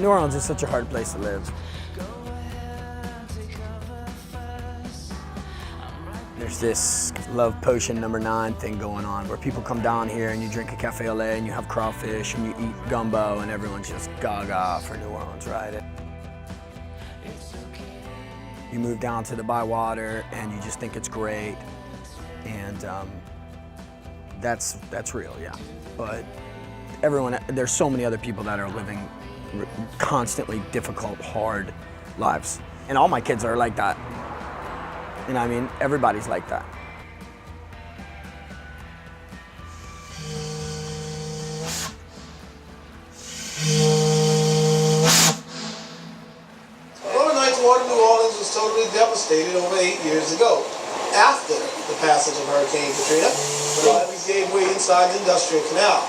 New Orleans is such a hard place to live. There's this love potion #9 thing going on where people come down here and you drink a cafe au lait and you have crawfish and you eat gumbo and everyone's just gaga for New Orleans, right? You move down to the Bywater and you just think it's great, and that's real, yeah. But there's so many other people that are living constantly difficult, hard lives. And all my kids are like that. You know what I mean? Everybody's like that. Well, the Ninth Ward of New Orleans was totally devastated over 8 years ago. After the passage of Hurricane Katrina, the levees gave way inside the Industrial Canal.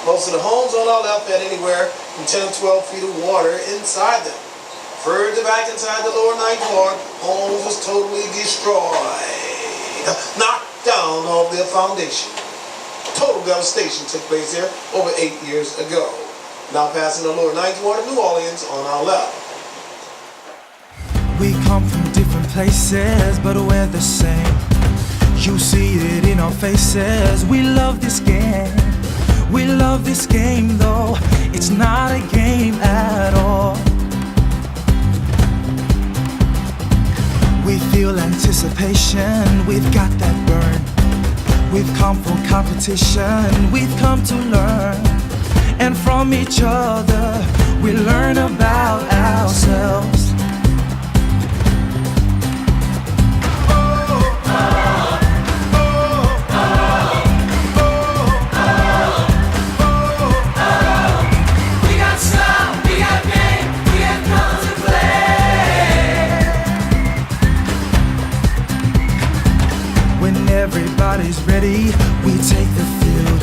Most of the homes on our left had anywhere from 10 to 12 feet of water inside them. Further back inside the lower Ninth Ward, homes was totally destroyed, knocked down off their foundation. Total devastation took place here over 8 years ago. Now passing the lower Ninth Ward of New Orleans on our left. We come from different places, but we're the same. You see it in our faces. We love this game. We love this game, though it's not a game at all. We feel anticipation, we've got that burn. We've come for competition, we've come to learn. And from each other, we learn about ourselves. Everybody's ready, we take the field.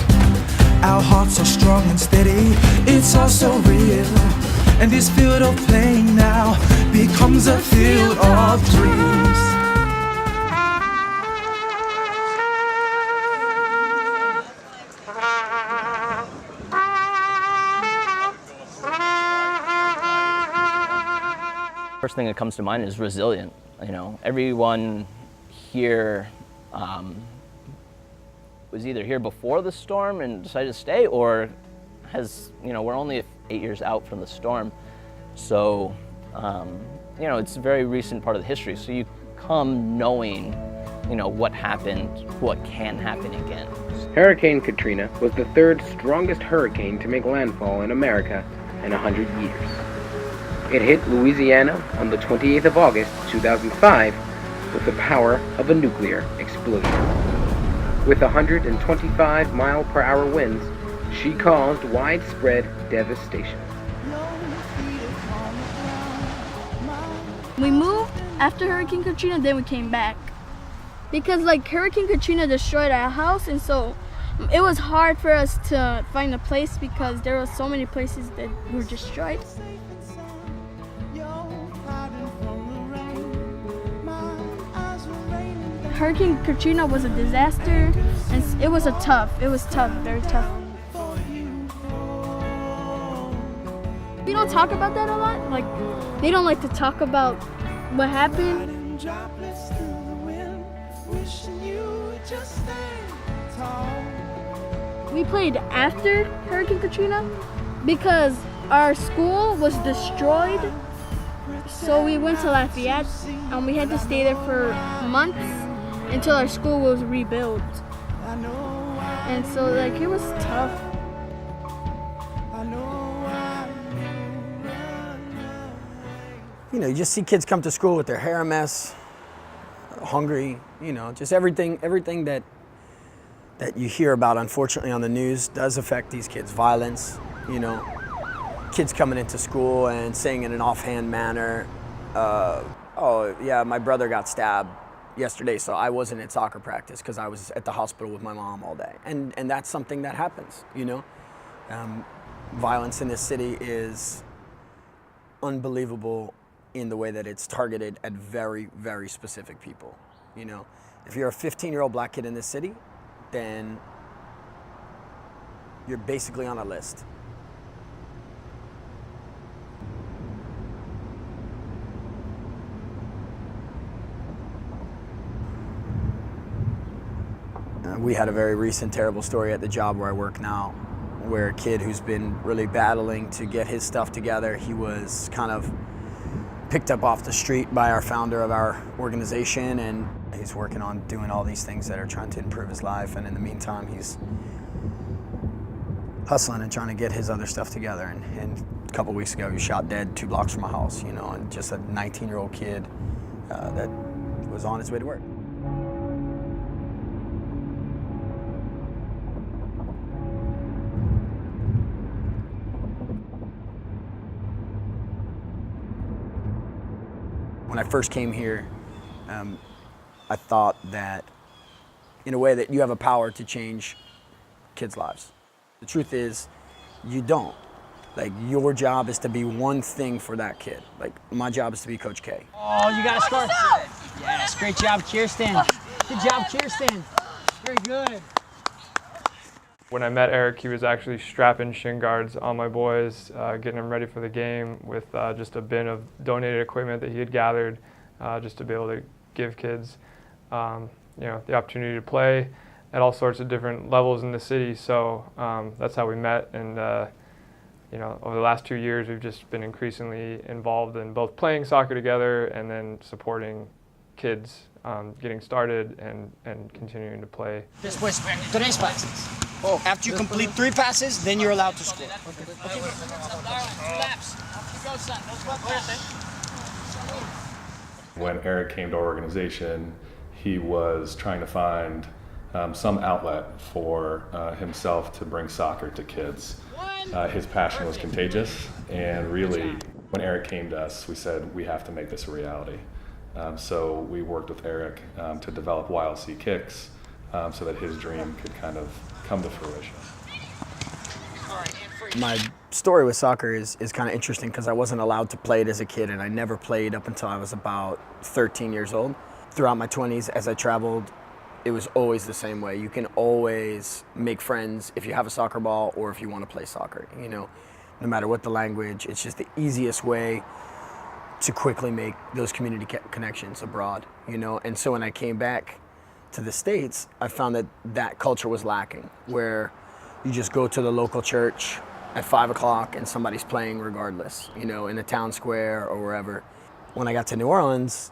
Our hearts are strong and steady, it's all so real. And this field of playing now becomes a field of dreams. First thing that comes to mind is resilient. You know, everyone here was either here before the storm and decided to stay, or we're only 8 years out from the storm. So, it's a very recent part of the history. So you come knowing, what happened, what can happen again. Hurricane Katrina was the third strongest hurricane to make landfall in America in 100 years. It hit Louisiana on the 28th of August, 2005, with the power of a nuclear explosion. With 125-mile-per-hour winds, she caused widespread devastation. We moved after Hurricane Katrina, then we came back. Because Hurricane Katrina destroyed our house, and so it was hard for us to find a place because there were so many places that were destroyed. Hurricane Katrina was a disaster, and it was tough, very tough. We don't talk about that a lot. They don't like to talk about what happened. We played after Hurricane Katrina because our school was destroyed. So we went to Lafayette and we had to stay there for months until our school was rebuilt. And so it was tough. You just see kids come to school with their hair a mess, hungry, just everything that you hear about, unfortunately, on the news does affect these kids. Violence, kids coming into school and saying in an offhand manner, oh yeah, my brother got stabbed yesterday, so I wasn't at soccer practice because I was at the hospital with my mom all day. And that's something that happens, Violence in this city is unbelievable in the way that it's targeted at very, very specific people. If you're a 15-year-old black kid in this city, then you're basically on a list. We had a very recent terrible story at the job where I work now, where a kid who's been really battling to get his stuff together, he was kind of picked up off the street by our founder of our organization, and he's working on doing all these things that are trying to improve his life, and in the meantime he's hustling and trying to get his other stuff together. And a couple weeks ago he was shot dead 2 blocks from my house, you know, and just a 19-year-old kid that was on his way to work. When I first came here, I thought that, in a way, that you have a power to change kids' lives. The truth is, you don't. Like, your job is to be one thing for that kid. Like, my job is to be Coach K. Oh, you got to score. Yes, great job, Kirsten. Good job, Kirsten. Very good. When I met Eric, he was actually strapping shin guards on my boys, getting them ready for the game with just a bin of donated equipment that he had gathered, just to be able to give kids, the opportunity to play at all sorts of different levels in the city. So that's how we met, and over the last 2 years, we've just been increasingly involved in both playing soccer together and then supporting kids getting started and continuing to play. Después, 3 passes. After you complete 3 passes, then you're allowed to score. When Eric came to our organization, he was trying to find some outlet for himself to bring soccer to kids. His passion was contagious, and really, when Eric came to us, we said, we have to make this a reality. So we worked with Eric to develop YLC Kicks so that his dream could kind of come to fruition. My story with soccer is kind of interesting because I wasn't allowed to play it as a kid, and I never played up until I was about 13 years old. Throughout my 20s, as I traveled, it was always the same way. You can always make friends if you have a soccer ball or if you want to play soccer. You know, no matter what the language, it's just the easiest way to quickly make those community connections abroad, you know. And so when I came back to the States, I found that that culture was lacking, where you just go to the local church at 5 o'clock and somebody's playing regardless, you know, in the town square or wherever. When I got to New Orleans,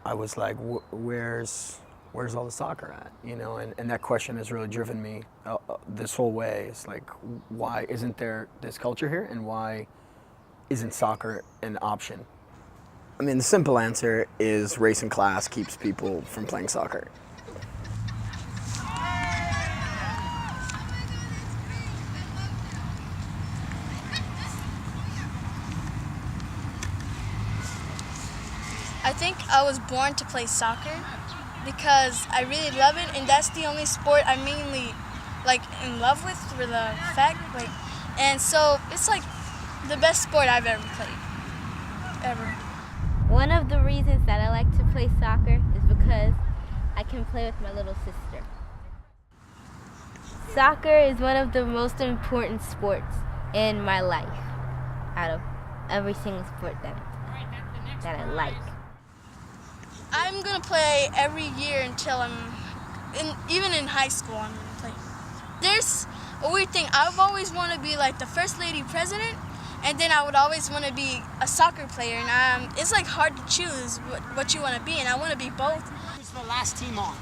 I was like, where's all the soccer at, you know? And that question has really driven me this whole way. It's like, why isn't there this culture here, and why isn't soccer an option? I mean, the simple answer is race and class keeps people from playing soccer. I think I was born to play soccer because I really love it, and that's the only sport I'm mainly in love with for the fact, and so it's like the best sport I've ever played, ever. One of the reasons that I like to play soccer is because I can play with my little sister. Soccer is one of the most important sports in my life, out of every single sport that I like. I'm gonna play every year until even in high school I'm gonna play. There's a weird thing, I've always wanted to be like the first lady president, and then I would always want to be a soccer player, and it's like hard to choose what you want to be, and I want to be both. Who's the last team on?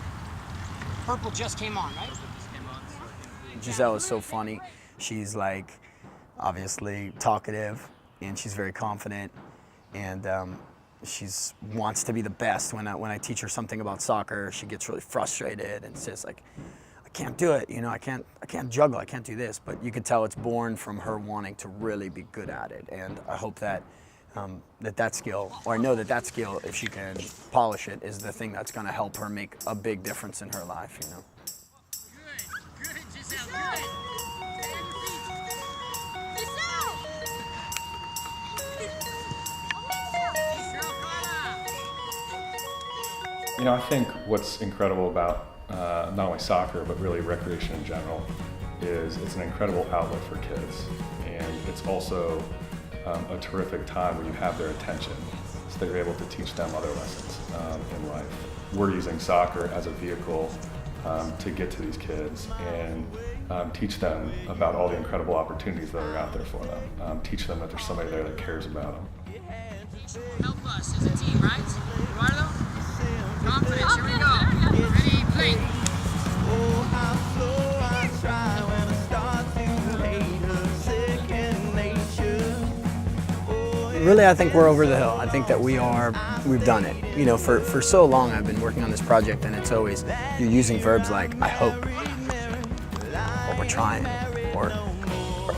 Purple just came on, right? Giselle is so funny. She's like obviously talkative, and she's very confident, and she's wants to be the best. When I teach her something about soccer, she gets really frustrated and says like, I can't do it, you know, I can't juggle, I can't do this. But you could tell it's born from her wanting to really be good at it. And I hope that that skill, or I know that skill, if she can polish it, is the thing that's gonna help her make a big difference in her life, you know. Good, Giselle, good. You know, I think what's incredible about not only soccer, but really recreation in general, is it's an incredible outlet for kids. And it's also a terrific time when you have their attention, so that you're able to teach them other lessons in life. We're using soccer as a vehicle to get to these kids and teach them about all the incredible opportunities that are out there for them. Teach them that there's somebody there that cares about them. Help us as a team, right? Eduardo? Confidence, here we go. Ready, play. Really, I think we're over the hill. I think that we've done it. You know, for so long I've been working on this project, and it's always, you're using verbs like, I hope, or we're trying, or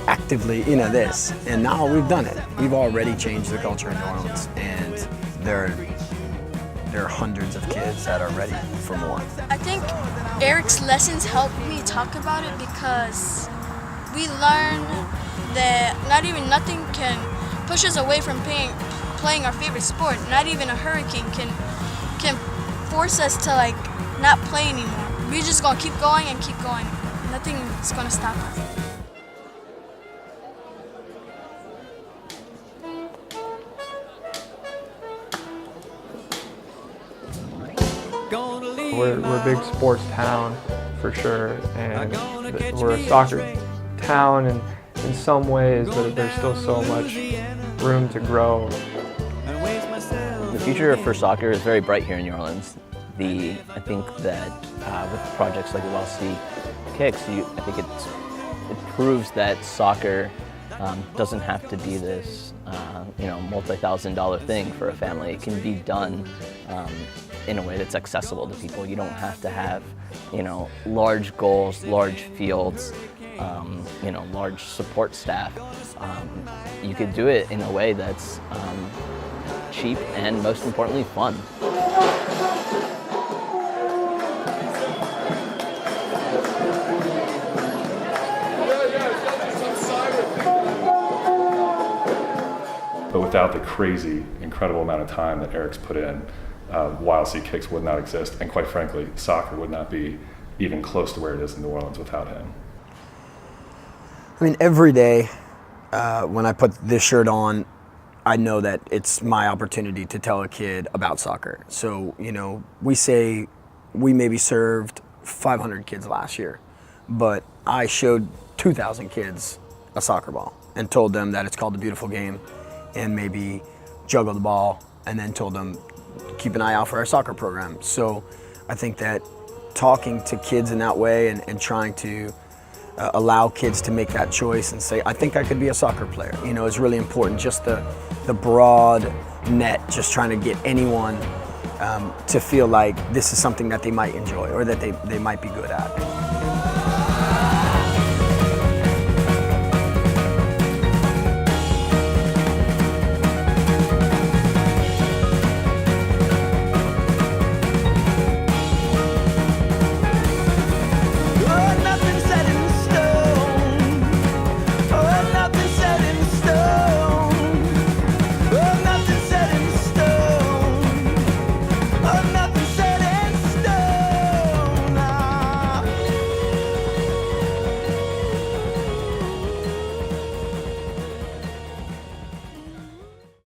actively, you know, this. And now we've done it. We've already changed the culture in New Orleans, and there are hundreds of kids that are ready for more. I think Eric's lessons helped me talk about it because we learn that nothing can push us away from playing our favorite sport. Not even a hurricane can force us to like not play anymore. We're just gonna keep going and keep going. Nothing is gonna stop us. We're a big sports town for sure, and we're a soccer town in some ways, but there's still so much room to grow. The future for soccer is very bright here in New Orleans. I think that with projects like ULC Kicks, I think it proves that soccer doesn't have to be this multi-$1,000 thing for a family. It can be done in a way that's accessible to people. You don't have to have large goals, large fields, large support staff. You could do it in a way that's cheap and, most importantly, fun. But without the crazy, incredible amount of time that Eric's put in, YLC Kicks would not exist, and quite frankly, soccer would not be even close to where it is in New Orleans without him. I mean, every day when I put this shirt on, I know that it's my opportunity to tell a kid about soccer. So, we say we maybe served 500 kids last year, but I showed 2,000 kids a soccer ball and told them that it's called the beautiful game, and maybe juggle the ball, and then told them keep an eye out for our soccer program. So I think that talking to kids in that way and trying to allow kids to make that choice and say, I think I could be a soccer player, is really important. Just the broad net, just trying to get anyone to feel like this is something that they might enjoy or that they might be good at.